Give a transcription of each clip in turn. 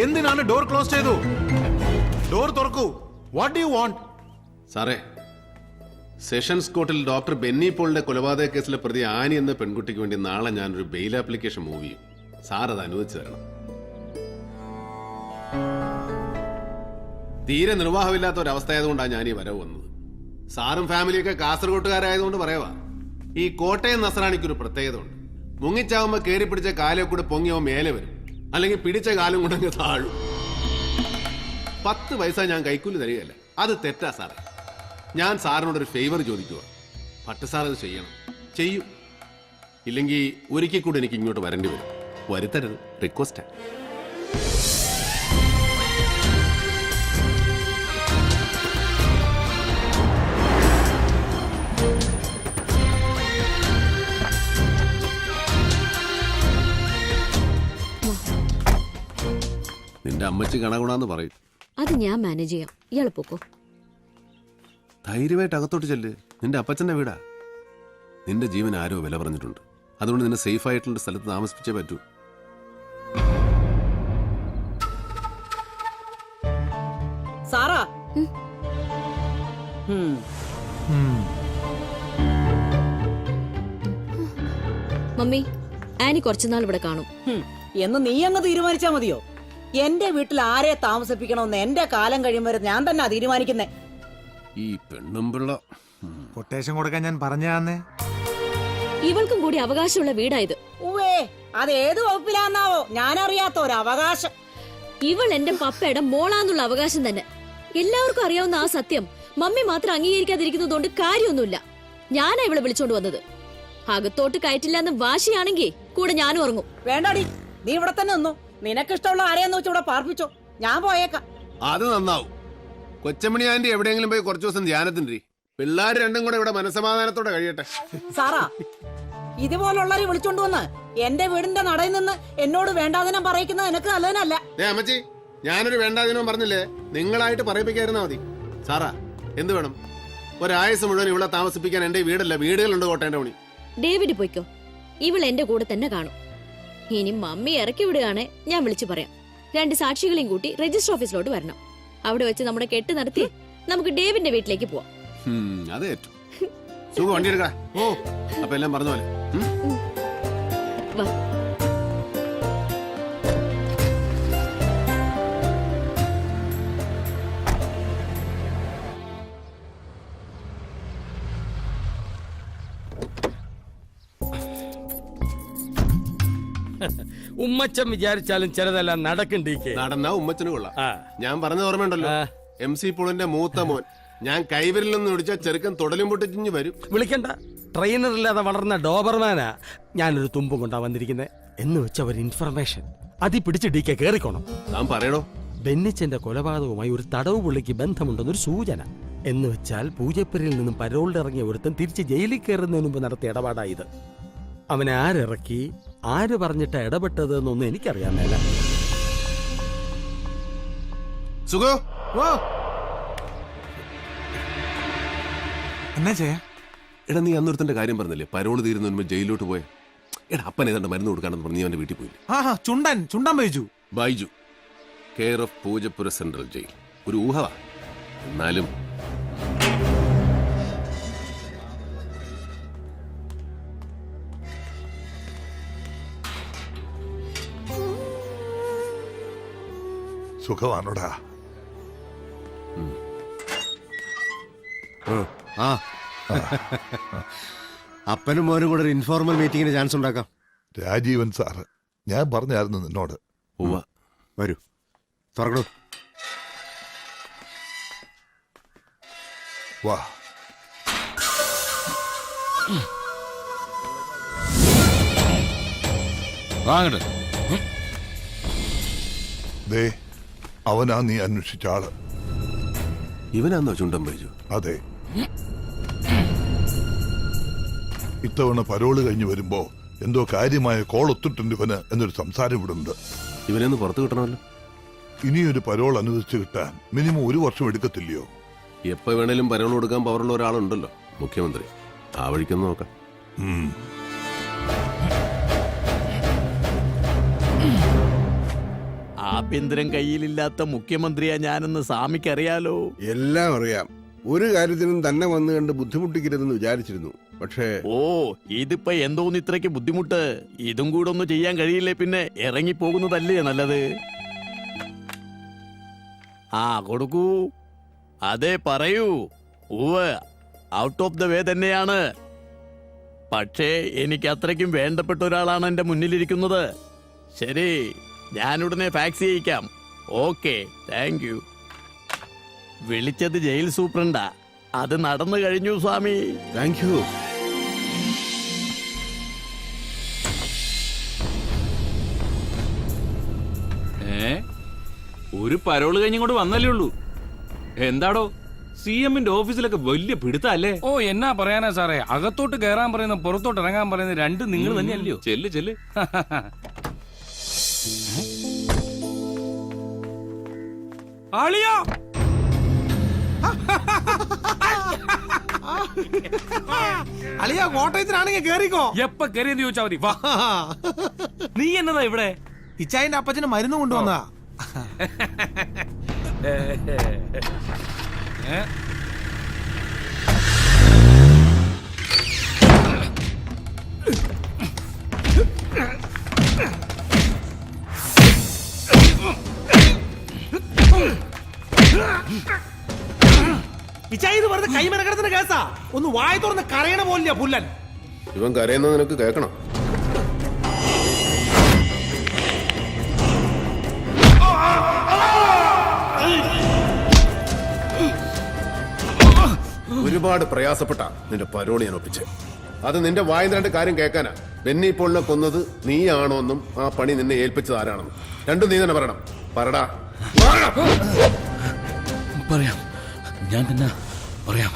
എന്തിനാണ് door close ചെയ്തു? Door തുറക്കൂ. What do you want? സാറേ, സെഷൻസ് കോർട്ടിൽ ഡോക്ടർ ബെന്നി പോളിന്റെ കൊലപാതക കേസിലെ പ്രതി ആനി എന്ന പെൺകുട്ടിക്ക് വേണ്ടി നാളെ ഞാനൊരു ബെയിൽ ആപ്ലിക്കേഷൻ മൂവ് ചെയ്യും. സാർ അത് അനുവദിച്ചു തരണം. തീരെ നിർവാഹമില്ലാത്ത ഒരവസ്ഥയായതുകൊണ്ടാണ് ഞാൻ ഈ വരവ് വന്നത്. സാറും ഫാമിലിയൊക്കെ കാസർഗോട്ടുകാരായതുകൊണ്ട് പറയവാ. ഈ കോട്ടയം നസ്രാണിക്കൊരു പ്രത്യേകത ഉണ്ട്. മുങ്ങിച്ചാവുമ്പോ കയറി പിടിച്ച കാലെ കൂടെ പൊങ്ങിയവ മേലെ വരും, അല്ലെങ്കിൽ പിടിച്ച കാലം കൊണ്ടങ്ങ് താഴും. 10 പൈസ ഞാൻ കൈക്കൂലി തരികയല്ല. അത് തെറ്റാ സാറേ. ഞാൻ സാറിനോടൊരു ഫേവർ ചോദിക്കുക. ഭട്ട് സാർ അത് ചെയ്യണം. ചെയ്യും. ഇല്ലെങ്കിൽ ഒരിക്കൽ കൂടി എനിക്ക് ഇങ്ങോട്ട് വരേണ്ടി വരും. വരുത്തരുത്. റിക്വസ്റ്റാ. നിന്റെ അമ്മച്ചി കണകുണാന്ന് പറയും. അത് ഞാൻ മാനേജ് ചെയ്യാം. ഇയാള് പോക്കോ. ധൈര്യമായിട്ട് അകത്തോട്ട് ചെല്ല്. നിന്റെ അപ്പച്ചന്റെ വീടാ. നിന്റെ ജീവൻ ആരോ വില പറഞ്ഞിട്ടുണ്ട്. അതുകൊണ്ട് നിന്നെ സേഫ് ആയിട്ടുള്ള സ്ഥലത്ത് താമസിപ്പിച്ചേ പറ്റൂ. സാറാ, മമ്മി, ആനി കുറച്ചുനാൾ ഇവിടെ കാണും എന്ന് നീ അങ്ങ് തീരുമാനിച്ചാ മതിയോ? എന്റെ വീട്ടിൽ ആരെ താമസിപ്പിക്കണമെന്ന് എന്റെ കാലം കഴിയും വരെ ഞാൻ തന്നെ തീരുമാനിക്കുന്നേ. ഈ പെണ്ണുമ്പിള്ള കൊട്ടേഷൻ കൊടുക്കാൻ ഞാൻ പറഞ്ഞാന്നേ. ഇവൾക്കും കൂടി അവകാശമുള്ള വീടായത്. ഉവേ, അത് ഏത് വകുപ്പിലാന്നാവോ ഞാനറിയാത്ത ഒരു അവകാശം. ഇവൾ എന്റെ പപ്പയുടെ മോളാന്നുള്ള അവകാശം തന്നെ. എല്ലാവർക്കും അറിയാവുന്ന ആ സത്യം മമ്മി മാത്രം അംഗീകരിക്കാതിരിക്കുന്നതുകൊണ്ട് കാര്യമൊന്നുമില്ല. ഞാനാ ഇവളെ വിളിച്ചോണ്ട് വന്നത്. അകത്തോട്ട് കയറ്റില്ലെന്ന് വാശിയാണെങ്കിൽ കൂടെ ഞാനും ഉറങ്ങും. വേണ്ടാടി, നീ ഇവിടെ തന്നെ നിന്നു. നിനക്കിഷ്ടമുള്ള ആരെയെന്ന് വെച്ച് ഇവിടെ പാർപ്പിച്ചോ. ഞാൻ പോയേക്കാം. അത് നന്നാവും. കൊച്ചമണി ആന്റി എവിടെയെങ്കിലും പോയി കുറച്ചു ദിവസം ധ്യാനത്തിന്റെ. പിള്ളേർ രണ്ടും കൂടെ ഇവിടെ മനസ്സമാധാനത്തോടെ കഴിയട്ടെ. സാറാ, ഇതുപോലുള്ളവരെ വിളിച്ചോണ്ട് വന്ന് എന്റെ വീടിന്റെ നടയിൽ നിന്ന് എന്നോട് വേണ്ടാതിനം പറയിക്കുന്നത് എനിക്ക് നല്ലതിനല്ല. അമ്മച്ചി, ഞാനൊരു വേണ്ടാതിനോ പറഞ്ഞില്ലേ? നിങ്ങളായിട്ട് പറയിപ്പിക്കായിരുന്നാ മതി. സാറാ, എന്ത് വേണം? ഒരാഴ്ച മുഴുവൻ ഇവിടെ താമസിപ്പിക്കാൻ എന്റെ വീടല്ല, വീടുകളുണ്ട് കോട്ടേന്റെ പണി. ഡേവിഡ് പോയിക്കോ. ഇവൾ എന്റെ കൂടെ തന്നെ കാണും. ഇനി മമ്മി ഇറക്കി വിടുകയാണെ ഞാൻ വിളിച്ചു പറയാം. 2 സാക്ഷികളെയും കൂട്ടി രജിസ്റ്റർ ഓഫീസിലോട്ട് വരണം. അവിടെ വെച്ച് നമ്മുടെ കെട്ട് നടത്തി നമുക്ക് ഡേവിഡിന്റെ വീട്ടിലേക്ക് പോവാം. അത് ഏറ്റവും സുഖം. വണ്ടി എടുക്കാം. ഓ, അപ്പൊ എല്ലാം പറഞ്ഞ പോലെ. വാ. ഉമ്മച്ചൻ വിചാരിച്ചാലും ചിലതെല്ലാം നടക്കണ്ടേ? നടന്നാ ഉമ്മച്ചന് കൊള്ളാം. ഞാൻ പറഞ്ഞ ഓർമ്മയുണ്ടല്ലോ, MC പോളിന്റെ മൂത്ത മോൻ. ഞാൻ കൈവരിൽ നിന്ന് വിളിച്ച ചെറുക്കൻ തൊടലും പൊട്ടിഞ്ഞു വരും. വിളിക്കണ്ട, ട്രെയിനർ ഇല്ലാതെ വളർന്ന ഡോബർമാനാ. ഞാനൊരു തുമ്പും കൊണ്ടാ വന്നിരിക്കുന്നത് എന്ന് വെച്ച ഒരു ഇൻഫർമേഷൻ അതി പിടിച്ച് DK കേറിക്കോണം. താൻ പറയണോ? ബെന്നിച്ചന്റെ കൊലപാതകവുമായി ഒരു തടവ് പുള്ളിക്ക് ബന്ധമുണ്ടെന്നൊരു സൂചന. എന്ന് വെച്ചാൽ പൂജപ്പുരയിൽ നിന്നും പരോളിൽ ഇറങ്ങിയ ഒരുത്തൻ തിരിച്ച് ജയിലിൽ കയറുന്നതിന് മുമ്പ് നടത്തിയ ഇടപാടായത്. അവനെ ആരിറക്കി, ആര് പറഞ്ഞിട്ടാ ഇടപെട്ടത് എന്നൊന്നും എനിക്കറിയാൻ മേല. സുഖോ, എന്നാ ചെയ്യാ? എടാ, നീ അന്നൊരുത്തന്റെ കാര്യം പറഞ്ഞില്ലേ? പരോള് തീരുന്നതിന് മുമ്പ് ജയിലിലോട്ട് പോയ. എടാ, അപ്പൻ ഏതാണ്ട് മരുന്ന് കൊടുക്കാണെന്ന് പറഞ്ഞ് നീ അവന്റെ വീട്ടിൽ പോയില്ലേ? Chundan Baiju, care of Poojappura central jail. ഒരു ഊഹവാ. എന്നാലും സുഖമാണോടാ? അപ്പനും മോനും കൂടെ ഒരു ഇൻഫോർമൽ മീറ്റിംഗിന് ചാൻസ് ഉണ്ടാക്കാം. രാജീവൻ സാറ്, ഞാൻ പറഞ്ഞായിരുന്നു നിന്നോട്. വരൂ, തുറക്കണു. വാ. ദേ, അവനാ നീ അന്വേഷിച്ച ആള്. ഇവനാന്നോ ചുണ്ടൻ ബൈജു? അതെ. ഇത്തവണ പരോള് കഴിഞ്ഞ് വരുമ്പോ എന്തോ കാര്യമായ കോൾ ഒത്തിട്ടുണ്ട് ഇവന് എന്നൊരു സംസാരം ഇവിടെ ഉണ്ട്. ഇവനൊന്ന് പുറത്തു കിട്ടണമല്ലോ. ഇനിയൊരു പരോൾ അനുവദിച്ചു കിട്ടാൻ മിനിമം 1 വർഷം എടുക്കത്തില്ലയോ? എപ്പോ വേണേലും പരോൾ കൊടുക്കാൻ പവറുള്ള ഒരാളുണ്ടല്ലോ, മുഖ്യമന്ത്രി. ആ വഴിക്കൊന്ന് നോക്കാം. ആഭ്യന്തരം കയ്യിലില്ലാത്ത മുഖ്യമന്ത്രിയാ ഞാനെന്ന് സ്വാമിക്കറിയാലോ. എല്ലാം അറിയാം. ഒരു കാര്യത്തിനും തന്നെ വന്നു കണ്ട് ബുദ്ധിമുട്ടിക്കരുതെന്ന് വിചാരിച്ചിരുന്നു. പക്ഷേ ഓ, ഇതിപ്പോ എന്തോന്ന് ഇത്രയ്ക്ക് ബുദ്ധിമുട്ട്? ഇതും കൂടെ ഒന്നും ചെയ്യാൻ കഴിയില്ലേ പിന്നെ ഇറങ്ങിപ്പോകുന്നതല്ലേ നല്ലത്. ആ കൊടുക്കൂ. അതെ പറയൂ. ഉവ്, ഔട്ട് ഓഫ് ദ വേ തന്നെയാണ്. പക്ഷേ എനിക്ക് അത്രയ്ക്കും വേണ്ടപ്പെട്ട ഒരാളാണ് എന്റെ മുന്നിലിരിക്കുന്നത്. ശരി, ഞാനുടനെ ഫാക്സ് ചെയ്യിക്കാം. Okay, thank you. വിളിച്ചത് ജയിൽ സൂപ്രണ്ടാ. അത് നടന്നു കഴിഞ്ഞു സ്വാമി. Thank you. ഒരു പരോള് കഴിഞ്ഞിങ്ങോട്ട് വന്നല്ലേ ഉള്ളൂ. എന്താടോ CM-ന്റെ ഓഫീസിലൊക്കെ വലിയ പിടുത്തല്ലേ? ഓ, എന്നാ പറയാനാ സാറേ, അകത്തോട്ട് കയറാൻ പറയുന്ന പുറത്തോട്ട് ഇറങ്ങാൻ പറയുന്ന രണ്ട് നിങ്ങൾ തന്നെയല്ലയോ? ചെല്ല് ചെല്ല്. ആളിയാ അളിയാ കോട്ടയത്തിനാണെങ്കിൽ കേറിക്കോ. എപ്പ കയറിയെന്ന് ചോദിച്ചാ മതി. വാ. നീ എന്നതാ ഇവിടെ? ഇച്ചായന്റെ അപ്പച്ചന് മരുന്ന് കൊണ്ടുവന്നാ. ഇച്ചായി ഇത് വെറുതെ കൈമനക്കടത്തിന്റെ കേസാ. ഒന്ന് വായ തുറന്ന് കരയണ പോലില്ല പുല്ലൻ. ഇവൻ കരയുന്നത് നിനക്ക് കേൾക്കണം. ഒരുപാട് പ്രയാസപ്പെട്ട നിന്റെ പരോളി ഞാൻ ഒപ്പിച്ച്. അത് നിന്റെ വായ രണ്ട് കാര്യം കേൾക്കാനാ. ബെന്നി പോളിനെ കൊന്നത് നീയാണോന്നും ആ പണി നിന്നെ ഏൽപ്പിച്ചത് ആരാണെന്നും രണ്ടും നീ തന്നെ പറയണം. പറടാ. പറയാം, ഞാൻ തന്നെ പറയാം.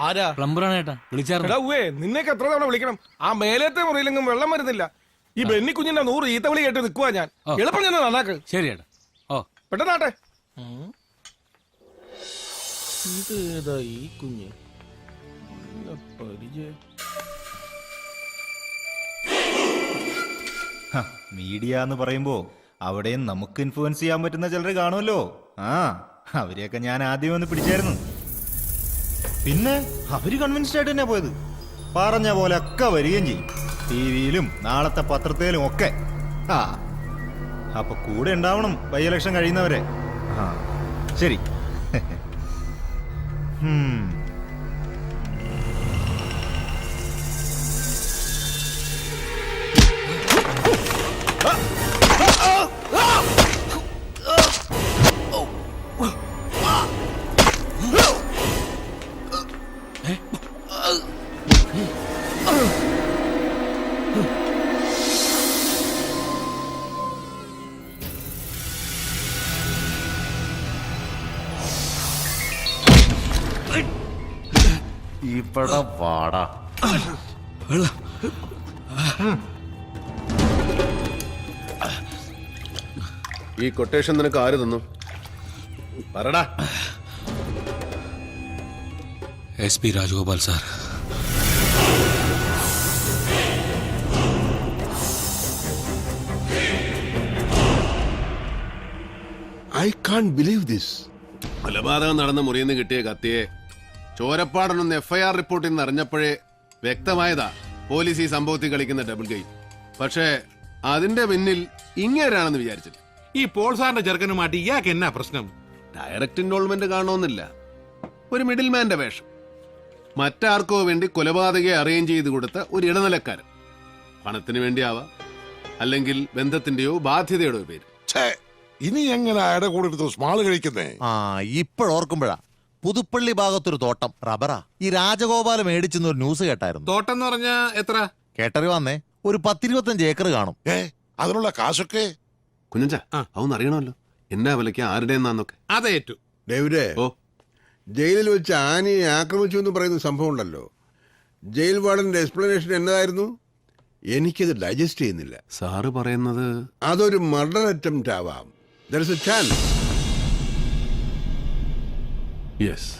ആരാ? പ്ലംബറാണ് ഏട്ടാ. വിളിച്ചായിരുന്നു. നിന്നേക്ക് എത്ര തവണ വിളിക്കണം? ആ മേലത്തെ മുറിയിലെങ്കിലും വെള്ളം വരുന്നില്ല. ഈ ബെന്നി കുഞ്ഞിന്റെ 100 ഈത്ത വിളി കേട്ട് നിൽക്കുവാ ഞാൻ. എളുപ്പം ഞാൻ നന്നാക്ക്. ശരി ഏട്ടാ. ഓ, പെട്ടെന്നാട്ടെ. ഇത് ഈ കുഞ്ഞ് മീഡിയ എന്ന് പറയുമ്പോ അവിടെയും നമുക്ക് ഇൻഫ്ലുവൻസ് ചെയ്യാൻ പറ്റുന്ന ചിലർ കാണുമല്ലോ. അവരെയൊക്കെ ഞാൻ ആദ്യം ഒന്ന് പിടിച്ചായിരുന്നു. പിന്നെ അവര് കൺവിൻസ്ഡ് ആയിട്ട് തന്നെ പോയത്. പറഞ്ഞ പോലെ ഒക്കെ വരികയും ചെയ്യും. TV-യിലും നാളത്തെ പത്രത്തിലും ഒക്കെ. അപ്പൊ കൂടെ ഉണ്ടാവണം ബൈ ഇലക്ഷൻ കഴിയുന്നവരെ. ശരി. ഇവിടെ വാടാ. ഈ കൊട്ടേഷൻ നിനക്ക് ആര് തന്നു? പറടാ. SP Rajagopal sir. I Kant believe this. കൊലപാതകം നടന്ന മുറിയിൽ നിന്ന് കിട്ടിയ കത്തിയെ ചോരപ്പാടനൊന്ന് FIR റിപ്പോർട്ടിൽ നിന്ന് അറിഞ്ഞപ്പോഴേ വ്യക്തമായതാ പോലീസ് ഈ സംഭവത്തിൽ കളിക്കുന്ന ഡബിൾ ഗെയിം. പക്ഷേ അതിന്റെ പിന്നിൽ ഇങ്ങേരാണെന്ന് വിചാരിച്ചില്ല. ഈ പോൾ സാറിന്റെ ചെറുക്കനുമായിട്ട് ഇയാൾക്ക് എന്നാ പ്രശ്നം? ഡയറക്റ്റ് ഇൻവോൾവ്മെന്റ് കാണണമെന്നില്ല. ഒരു മിഡിൽ മാന്റെ വേഷം. മറ്റാർക്കോ വേണ്ടി കൊലപാതകയെ അറേഞ്ച് ചെയ്ത് കൊടുത്ത ഒരു ഇടനിലക്കാരൻ. പണത്തിന് വേണ്ടിയാവാം, അല്ലെങ്കിൽ ബന്ധത്തിന്റെയോ ബാധ്യതയുടെയോ പേര്. ഇനി എങ്ങനെ അയാളുടെ കൂടെ എടുത്ത് സ്മാള് കഴിക്കുന്നേ? ഇപ്പോഴോർക്കുമ്പോഴാ പുതുപ്പള്ളി ഭാഗത്തൊരു തോട്ടം റബ്ബറാ. ഈ രാജഗോപാല മേടിച്ചെന്നൊരു ന്യൂസ് കേട്ടായിരുന്നു. തോട്ടം എന്ന് പറഞ്ഞാ എത്ര? കേട്ടറി വന്നേ, ഒരു 10-25 ഏക്കർ കാണും. അതിനുള്ള കാശൊക്കെ കുഞ്ഞച്ചാ അതൊന്നും അറിയണമല്ലോ, എന്നാ വിലയ്ക്ക് ആരുടെ എന്നാന്നൊക്കെ. അതേറ്റു. ഡേവിഡേ, ജയിലിൽ വെച്ച് ആനയെ ആക്രമിച്ചു എന്ന് പറയുന്ന സംഭവം ഉണ്ടല്ലോ, ജയിൽ വാർഡന്റെ എക്സ്പ്ലനേഷൻ എന്നതായിരുന്നു? എനിക്കത് ഡൈജസ്റ്റ് ചെയ്യുന്നില്ല. സാറ് പറയുന്നത് അതൊരു മർഡർ അറ്റംപ്റ്റ് ആവാം. There is a chance. Yes.